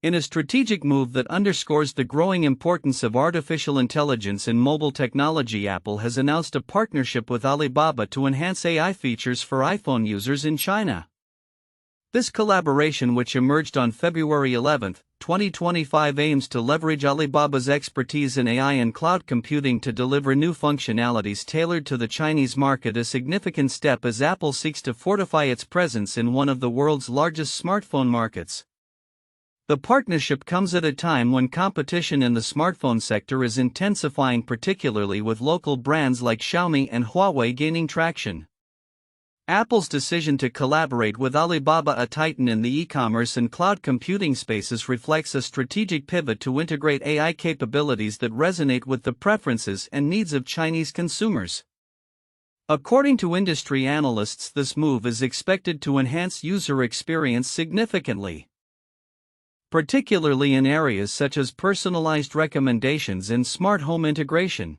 In a strategic move that underscores the growing importance of artificial intelligence in mobile technology, Apple has announced a partnership with Alibaba to enhance AI features for iPhone users in China. This collaboration, which emerged on February 11, 2025, aims to leverage Alibaba's expertise in AI and cloud computing to deliver new functionalities tailored to the Chinese market, a significant step as Apple seeks to fortify its presence in one of the world's largest smartphone markets. The partnership comes at a time when competition in the smartphone sector is intensifying, particularly with local brands like Xiaomi and Huawei gaining traction. Apple's decision to collaborate with Alibaba, a titan in the e-commerce and cloud computing spaces, reflects a strategic pivot to integrate AI capabilities that resonate with the preferences and needs of Chinese consumers. According to industry analysts, this move is expected to enhance user experience significantly, particularly in areas such as personalized recommendations and smart home integration.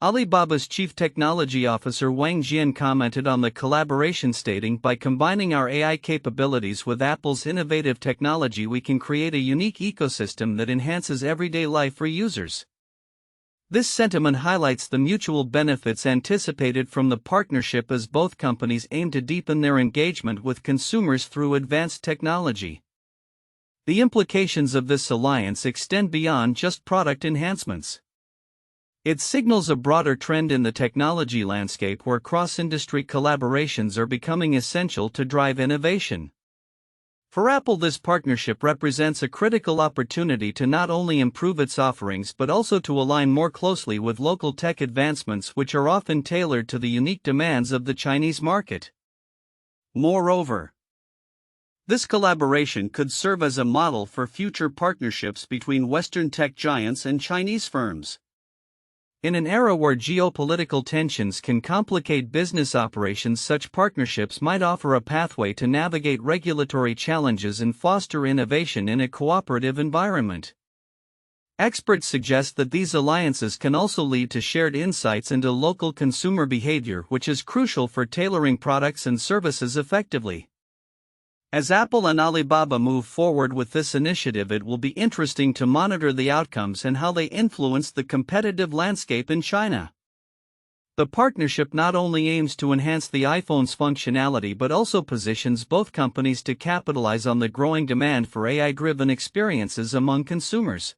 Alibaba's Chief Technology Officer Wang Jian commented on the collaboration, stating, "By combining our AI capabilities with Apple's innovative technology, we can create a unique ecosystem that enhances everyday life for users." This sentiment highlights the mutual benefits anticipated from the partnership as both companies aim to deepen their engagement with consumers through advanced technology. The implications of this alliance extend beyond just product enhancements. It signals a broader trend in the technology landscape where cross-industry collaborations are becoming essential to drive innovation. For Apple, this partnership represents a critical opportunity to not only improve its offerings but also to align more closely with local tech advancements, which are often tailored to the unique demands of the Chinese market. Moreover, this collaboration could serve as a model for future partnerships between Western tech giants and Chinese firms. In an era where geopolitical tensions can complicate business operations, such partnerships might offer a pathway to navigate regulatory challenges and foster innovation in a cooperative environment. Experts suggest that these alliances can also lead to shared insights into local consumer behavior, which is crucial for tailoring products and services effectively. As Apple and Alibaba move forward with this initiative, it will be interesting to monitor the outcomes and how they influence the competitive landscape in China. The partnership not only aims to enhance the iPhone's functionality but also positions both companies to capitalize on the growing demand for AI-driven experiences among consumers.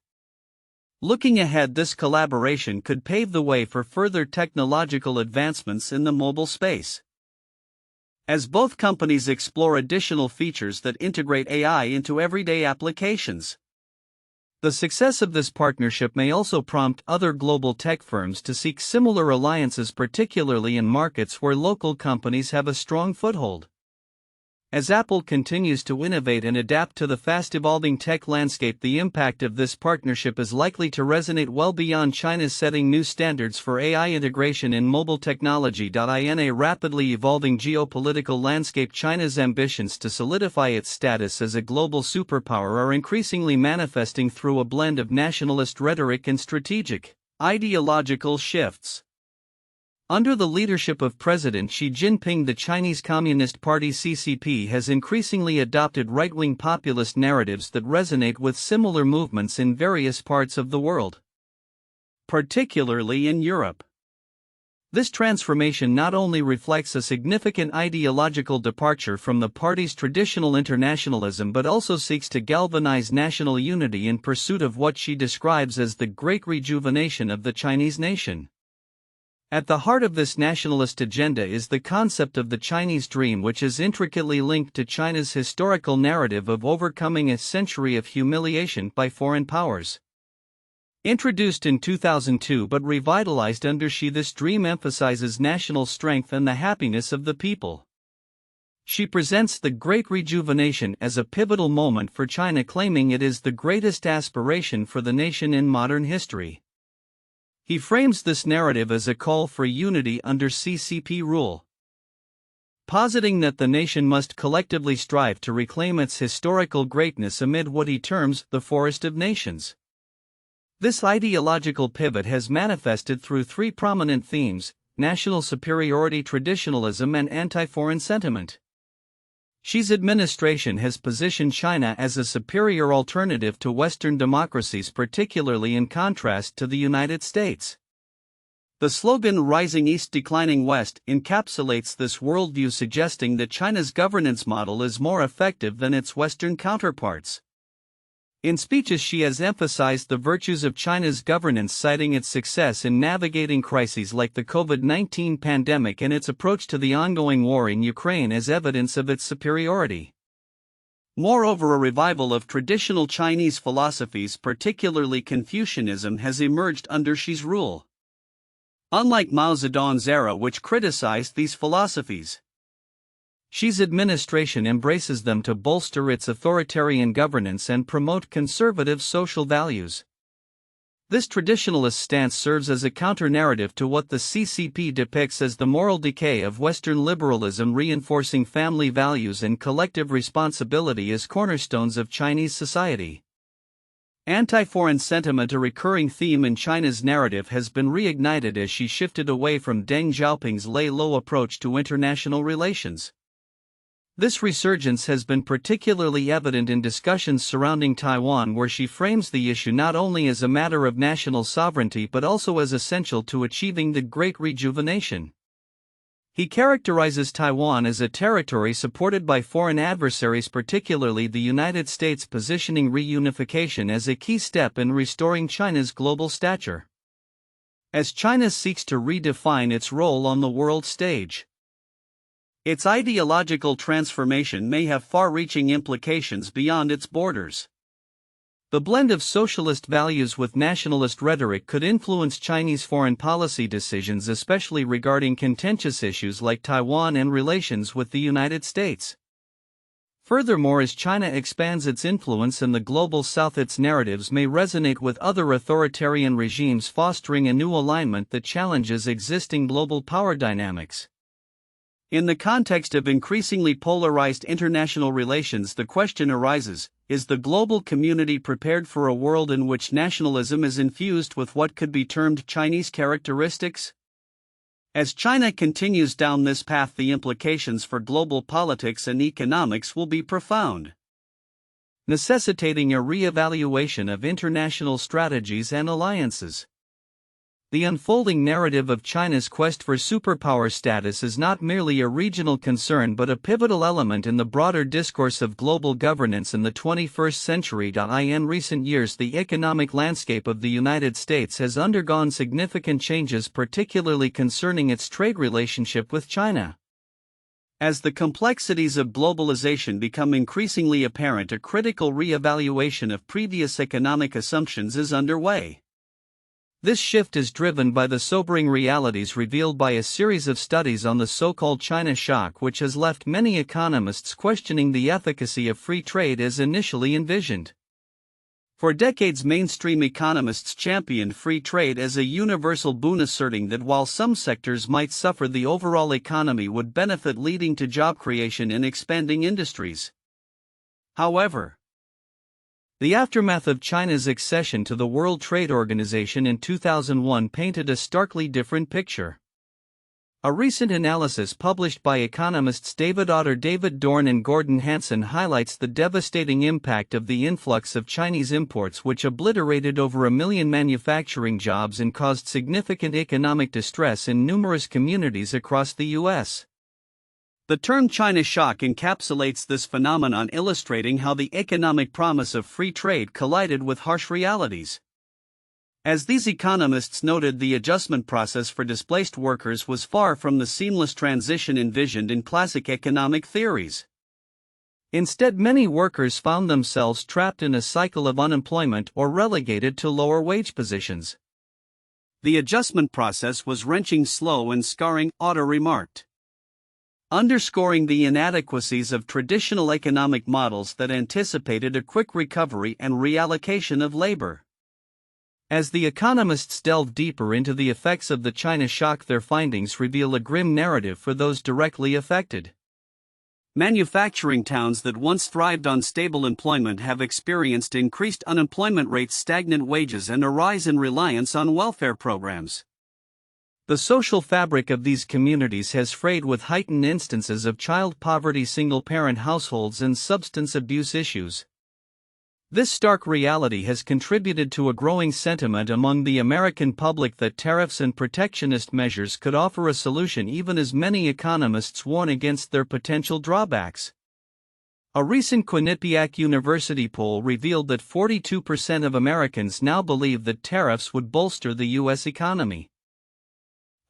Looking ahead, this collaboration could pave the way for further technological advancements in the mobile space, as both companies explore additional features that integrate AI into everyday applications. The success of this partnership may also prompt other global tech firms to seek similar alliances, particularly in markets where local companies have a strong foothold. As Apple continues to innovate and adapt to the fast-evolving tech landscape, the impact of this partnership is likely to resonate well beyond China's, setting new standards for AI integration in mobile technology. In a rapidly evolving geopolitical landscape, China's ambitions to solidify its status as a global superpower are increasingly manifesting through a blend of nationalist rhetoric and strategic, ideological shifts. Under the leadership of President Xi Jinping, the Chinese Communist Party (CCP) has increasingly adopted right-wing populist narratives that resonate with similar movements in various parts of the world, particularly in Europe. This transformation not only reflects a significant ideological departure from the party's traditional internationalism but also seeks to galvanize national unity in pursuit of what Xi describes as the great rejuvenation of the Chinese nation. At the heart of this nationalist agenda is the concept of the Chinese dream, which is intricately linked to China's historical narrative of overcoming a century of humiliation by foreign powers. Introduced in 2002 but revitalized under Xi, this dream emphasizes national strength and the happiness of the people. Xi presents the Great Rejuvenation as a pivotal moment for China, claiming it is the greatest aspiration for the nation in modern history. He frames this narrative as a call for unity under CCP rule, positing that the nation must collectively strive to reclaim its historical greatness amid what he terms the forest of nations. This ideological pivot has manifested through three prominent themes: national superiority, traditionalism, and anti-foreign sentiment. Xi's administration has positioned China as a superior alternative to Western democracies, particularly in contrast to the United States. The slogan "Rising East, Declining West" encapsulates this worldview, suggesting that China's governance model is more effective than its Western counterparts. In speeches, Xi has emphasized the virtues of China's governance, citing its success in navigating crises like the COVID-19 pandemic and its approach to the ongoing war in Ukraine as evidence of its superiority. Moreover, a revival of traditional Chinese philosophies, particularly Confucianism, has emerged under Xi's rule. Unlike Mao Zedong's era, which criticized these philosophies, Xi's administration embraces them to bolster its authoritarian governance and promote conservative social values. This traditionalist stance serves as a counter-narrative to what the CCP depicts as the moral decay of Western liberalism, reinforcing family values and collective responsibility as cornerstones of Chinese society. Anti-foreign sentiment, a recurring theme in China's narrative, has been reignited as Xi shifted away from Deng Xiaoping's lay-low approach to international relations. This resurgence has been particularly evident in discussions surrounding Taiwan, where Xi frames the issue not only as a matter of national sovereignty but also as essential to achieving the Great Rejuvenation. He characterizes Taiwan as a territory supported by foreign adversaries, particularly the United States, positioning reunification as a key step in restoring China's global stature. As China seeks to redefine its role on the world stage, its ideological transformation may have far-reaching implications beyond its borders. The blend of socialist values with nationalist rhetoric could influence Chinese foreign policy decisions, especially regarding contentious issues like Taiwan and relations with the United States. Furthermore, as China expands its influence in the global south, its narratives may resonate with other authoritarian regimes, fostering a new alignment that challenges existing global power dynamics. In the context of increasingly polarized international relations, the question arises: is the global community prepared for a world in which nationalism is infused with what could be termed Chinese characteristics? As China continues down this path, the implications for global politics and economics will be profound, necessitating a re-evaluation of international strategies and alliances. The unfolding narrative of China's quest for superpower status is not merely a regional concern but a pivotal element in the broader discourse of global governance in the 21st century. In recent years, the economic landscape of the United States has undergone significant changes, particularly concerning its trade relationship with China. As the complexities of globalization become increasingly apparent, a critical re-evaluation of previous economic assumptions is underway. This shift is driven by the sobering realities revealed by a series of studies on the so-called China shock, which has left many economists questioning the efficacy of free trade as initially envisioned. For decades, mainstream economists championed free trade as a universal boon, asserting that while some sectors might suffer, the overall economy would benefit, leading to job creation in expanding industries. However, the aftermath of China's accession to the World Trade Organization in 2001 painted a starkly different picture. A recent analysis published by economists David Otter, David Dorn, and Gordon Hanson highlights the devastating impact of the influx of Chinese imports, which obliterated over 1 million manufacturing jobs and caused significant economic distress in numerous communities across the U.S. The term China shock encapsulates this phenomenon, illustrating how the economic promise of free trade collided with harsh realities. As these economists noted, the adjustment process for displaced workers was far from the seamless transition envisioned in classic economic theories. Instead, many workers found themselves trapped in a cycle of unemployment or relegated to lower wage positions. The adjustment process was wrenching, slow, and scarring, Otter remarked, underscoring the inadequacies of traditional economic models that anticipated a quick recovery and reallocation of labor. As the economists delve deeper into the effects of the China shock, their findings reveal a grim narrative for those directly affected. Manufacturing towns that once thrived on stable employment have experienced increased unemployment rates, stagnant wages, and a rise in reliance on welfare programs. The social fabric of these communities has frayed with heightened instances of child poverty, single-parent households, and substance abuse issues. This stark reality has contributed to a growing sentiment among the American public that tariffs and protectionist measures could offer a solution, even as many economists warn against their potential drawbacks. A recent Quinnipiac University poll revealed that 42% of Americans now believe that tariffs would bolster the U.S. economy.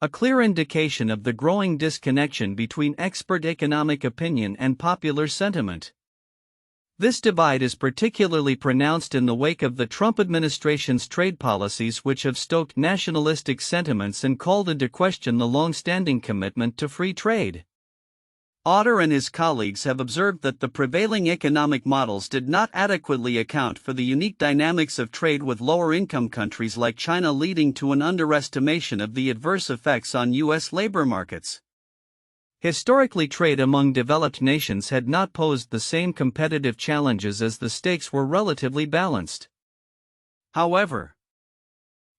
A clear indication of the growing disconnection between expert economic opinion and popular sentiment. This divide is particularly pronounced in the wake of the Trump administration's trade policies, which have stoked nationalistic sentiments and called into question the long-standing commitment to free trade. Otter and his colleagues have observed that the prevailing economic models did not adequately account for the unique dynamics of trade with lower-income countries like China, leading to an underestimation of the adverse effects on U.S. labor markets. Historically, trade among developed nations had not posed the same competitive challenges as the stakes were relatively balanced. However,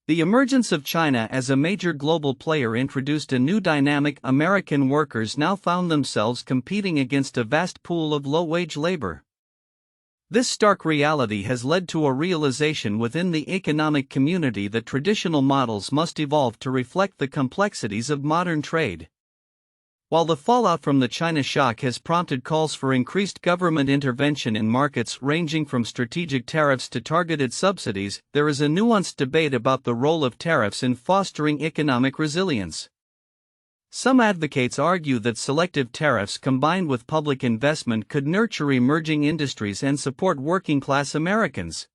the emergence of China as a major global player introduced a new dynamic. American workers now found themselves competing against a vast pool of low-wage labor. This stark reality has led to a realization within the economic community that traditional models must evolve to reflect the complexities of modern trade. While the fallout from the China shock has prompted calls for increased government intervention in markets ranging from strategic tariffs to targeted subsidies, there is a nuanced debate about the role of tariffs in fostering economic resilience. Some advocates argue that selective tariffs combined with public investment could nurture emerging industries and support working-class Americans.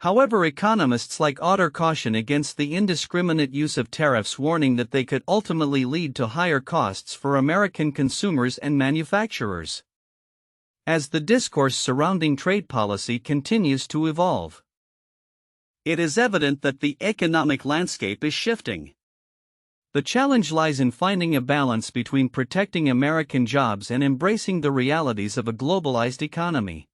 However, economists like Otter caution against the indiscriminate use of tariffs, warning that they could ultimately lead to higher costs for American consumers and manufacturers. As the discourse surrounding trade policy continues to evolve, it is evident that the economic landscape is shifting. The challenge lies in finding a balance between protecting American jobs and embracing the realities of a globalized economy.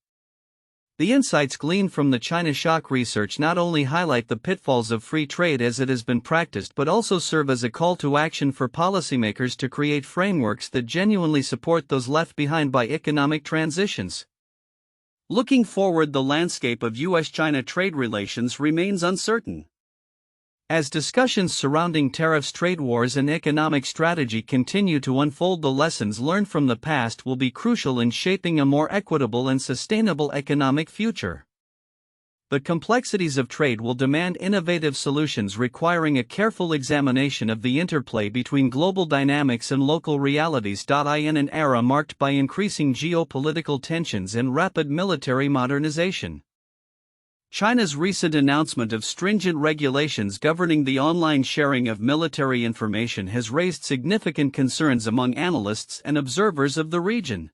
The insights gleaned from the China shock research not only highlight the pitfalls of free trade as it has been practiced, but also serve as a call to action for policymakers to create frameworks that genuinely support those left behind by economic transitions. Looking forward, the landscape of U.S.-China trade relations remains uncertain. As discussions surrounding tariffs, trade wars, and economic strategy continue to unfold, the lessons learned from the past will be crucial in shaping a more equitable and sustainable economic future. The complexities of trade will demand innovative solutions requiring a careful examination of the interplay between global dynamics and local realities. In an era marked by increasing geopolitical tensions and rapid military modernization, China's recent announcement of stringent regulations governing the online sharing of military information has raised significant concerns among analysts and observers of the region.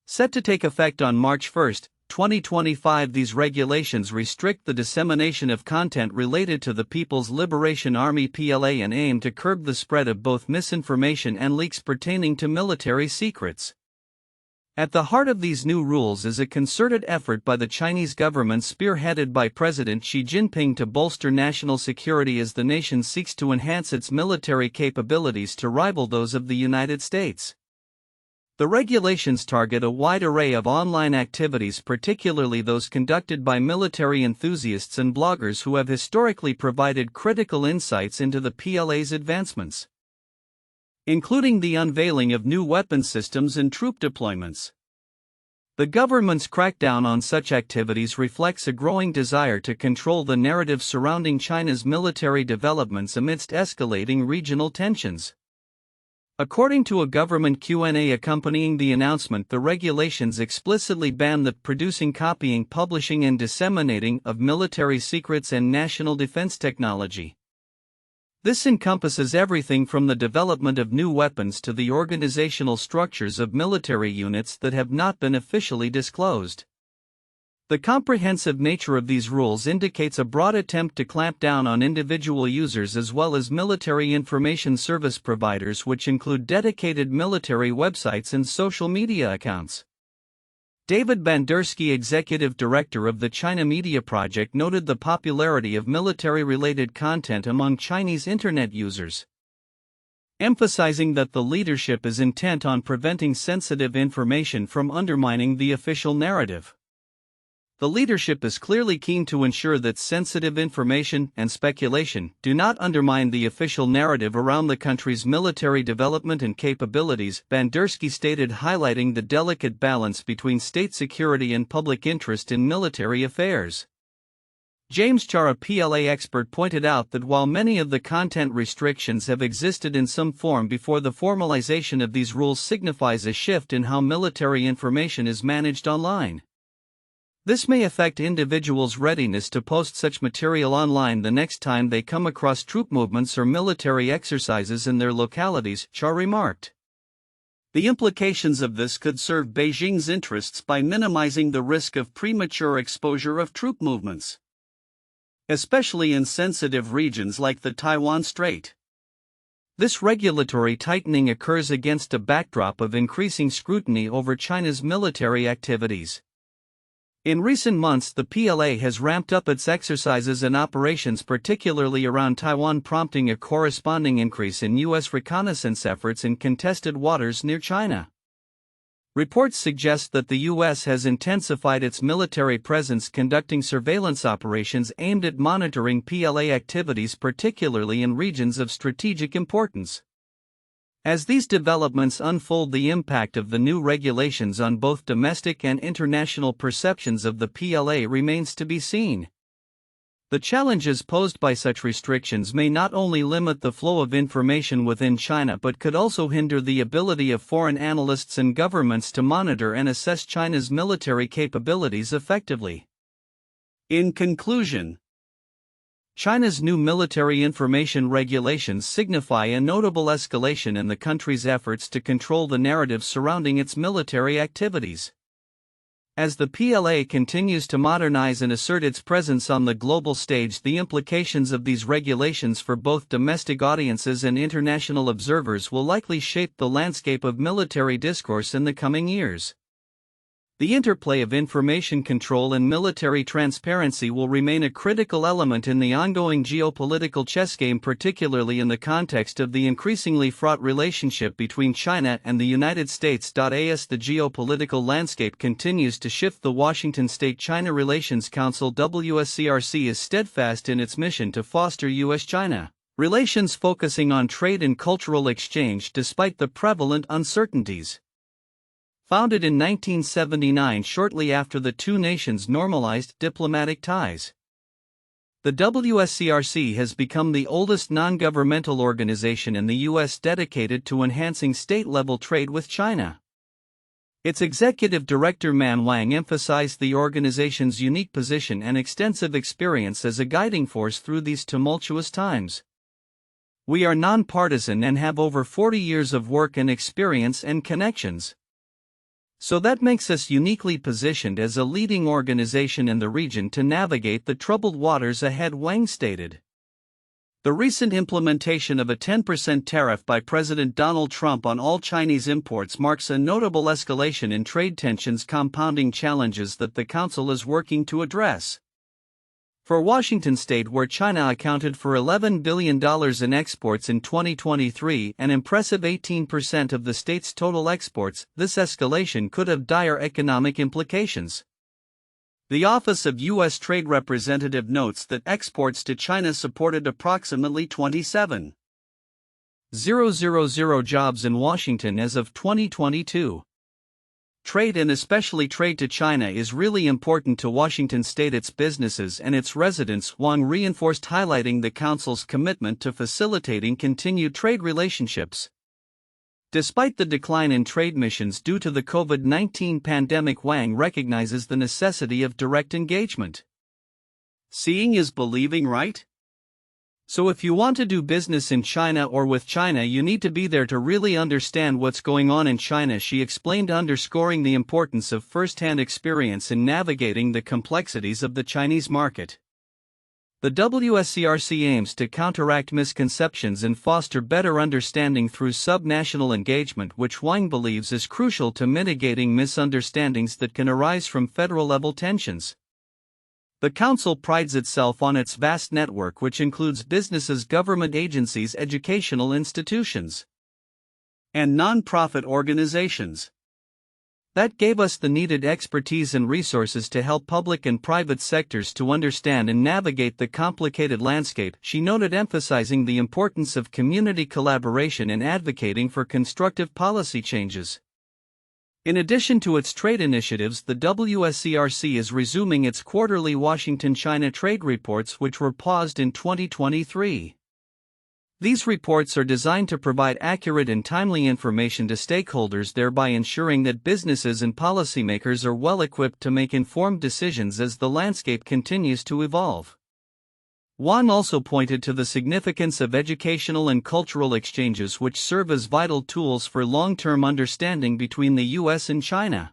Set to take effect on March 1, 2025, these regulations restrict the dissemination of content related to the People's Liberation Army (PLA) and aim to curb the spread of both misinformation and leaks pertaining to military secrets. At the heart of these new rules is a concerted effort by the Chinese government, spearheaded by President Xi Jinping, to bolster national security as the nation seeks to enhance its military capabilities to rival those of the United States. The regulations target a wide array of online activities, particularly those conducted by military enthusiasts and bloggers who have historically provided critical insights into the PLA's advancements, including the unveiling of new weapon systems and troop deployments. The government's crackdown on such activities reflects a growing desire to control the narrative surrounding China's military developments amidst escalating regional tensions. According to a government Q&A accompanying the announcement, the regulations explicitly ban the producing, copying, publishing, and disseminating of military secrets and national defense technology. This encompasses everything from the development of new weapons to the organizational structures of military units that have not been officially disclosed. The comprehensive nature of these rules indicates a broad attempt to clamp down on individual users as well as military information service providers, which include dedicated military websites and social media accounts. David Bandersky, executive director of the China Media Project, noted the popularity of military-related content among Chinese internet users, emphasizing that the leadership is intent on preventing sensitive information from undermining the official narrative. The leadership is clearly keen to ensure that sensitive information and speculation do not undermine the official narrative around the country's military development and capabilities, Bandersky stated, highlighting the delicate balance between state security and public interest in military affairs. James Char, a PLA expert, pointed out that while many of the content restrictions have existed in some form before, the formalization of these rules signifies a shift in how military information is managed online. This may affect individuals' readiness to post such material online the next time they come across troop movements or military exercises in their localities, Char remarked. The implications of this could serve Beijing's interests by minimizing the risk of premature exposure of troop movements, especially in sensitive regions like the Taiwan Strait. This regulatory tightening occurs against a backdrop of increasing scrutiny over China's military activities. In recent months, the PLA has ramped up its exercises and operations, particularly around Taiwan, prompting a corresponding increase in U.S. reconnaissance efforts in contested waters near China. Reports suggest that the U.S. has intensified its military presence, conducting surveillance operations aimed at monitoring PLA activities, particularly in regions of strategic importance. As these developments unfold, the impact of the new regulations on both domestic and international perceptions of the PLA remains to be seen. The challenges posed by such restrictions may not only limit the flow of information within China but could also hinder the ability of foreign analysts and governments to monitor and assess China's military capabilities effectively. In conclusion, China's new military information regulations signify a notable escalation in the country's efforts to control the narrative surrounding its military activities. As the PLA continues to modernize and assert its presence on the global stage, the implications of these regulations for both domestic audiences and international observers will likely shape the landscape of military discourse in the coming years. The interplay of information control and military transparency will remain a critical element in the ongoing geopolitical chess game, particularly in the context of the increasingly fraught relationship between China and the United States. As the geopolitical landscape continues to shift, the Washington State-China Relations Council (WSCRC) is steadfast in its mission to foster U.S.-China relations focusing on trade and cultural exchange despite the prevalent uncertainties. Founded in 1979, shortly after the two nations normalized diplomatic ties, the WSCRC has become the oldest non-governmental organization in the U.S. dedicated to enhancing state-level trade with China. Its executive director Man Wang emphasized the organization's unique position and extensive experience as a guiding force through these tumultuous times. We are nonpartisan and have over 40 years of work and experience and connections. So that makes us uniquely positioned as a leading organization in the region to navigate the troubled waters ahead, Wang stated. The recent implementation of a 10% tariff by President Donald Trump on all Chinese imports marks a notable escalation in trade tensions, compounding challenges that the Council is working to address. For Washington State, where China accounted for $11 billion in exports in 2023, an impressive 18% of the state's total exports, this escalation could have dire economic implications. The Office of U.S. Trade Representative notes that exports to China supported approximately 27,000 jobs in Washington as of 2022. Trade, and especially trade to China, is really important to Washington State, its businesses and its residents, Wang reinforced, highlighting the Council's commitment to facilitating continued trade relationships. Despite the decline in trade missions due to the COVID-19 pandemic, Wang recognizes the necessity of direct engagement. Seeing is believing, right? So if you want to do business in China or with China, you need to be there to really understand what's going on in China, she explained, underscoring the importance of first-hand experience in navigating the complexities of the Chinese market. The WSCRC aims to counteract misconceptions and foster better understanding through subnational engagement, which Wang believes is crucial to mitigating misunderstandings that can arise from federal-level tensions. The Council prides itself on its vast network, which includes businesses, government agencies, educational institutions, and non-profit organizations. That gave us the needed expertise and resources to help public and private sectors to understand and navigate the complicated landscape, she noted, emphasizing the importance of community collaboration and advocating for constructive policy changes. In addition to its trade initiatives, the WSCRC is resuming its quarterly Washington-China trade reports, which were paused in 2023. These reports are designed to provide accurate and timely information to stakeholders, thereby ensuring that businesses and policymakers are well equipped to make informed decisions as the landscape continues to evolve. Wang also pointed to the significance of educational and cultural exchanges, which serve as vital tools for long-term understanding between the U.S. and China.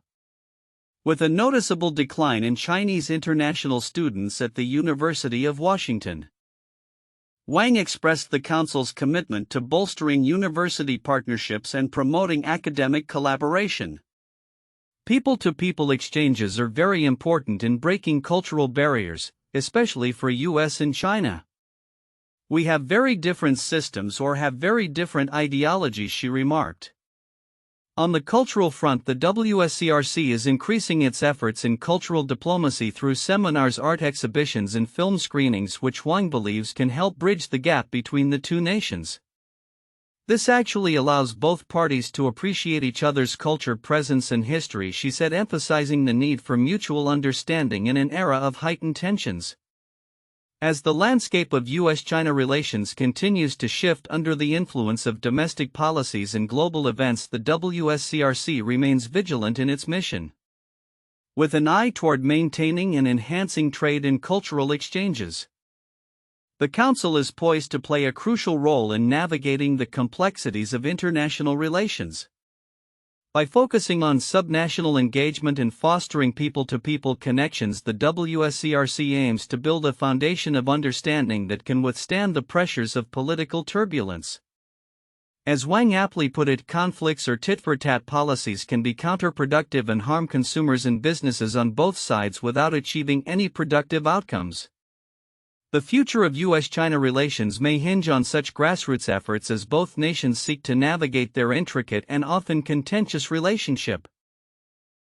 With a noticeable decline in Chinese international students at the University of Washington, Wang expressed the Council's commitment to bolstering university partnerships and promoting academic collaboration. People-to-people exchanges are very important in breaking cultural barriers, especially for US and China. We have very different systems or have very different ideologies, she remarked. On the cultural front, the WSCRC is increasing its efforts in cultural diplomacy through seminars, art exhibitions, and film screenings, which Wang believes can help bridge the gap between the two nations. This actually allows both parties to appreciate each other's culture, presence, and history, she said, emphasizing the need for mutual understanding in an era of heightened tensions. As the landscape of U.S.-China relations continues to shift under the influence of domestic policies and global events, the WSCRC remains vigilant in its mission, with an eye toward maintaining and enhancing trade and cultural exchanges. The Council is poised to play a crucial role in navigating the complexities of international relations. By focusing on subnational engagement and fostering people-to-people connections, the WSCRC aims to build a foundation of understanding that can withstand the pressures of political turbulence. As Wang aptly put it, conflicts or tit-for-tat policies can be counterproductive and harm consumers and businesses on both sides without achieving any productive outcomes. The future of U.S.-China relations may hinge on such grassroots efforts as both nations seek to navigate their intricate and often contentious relationship.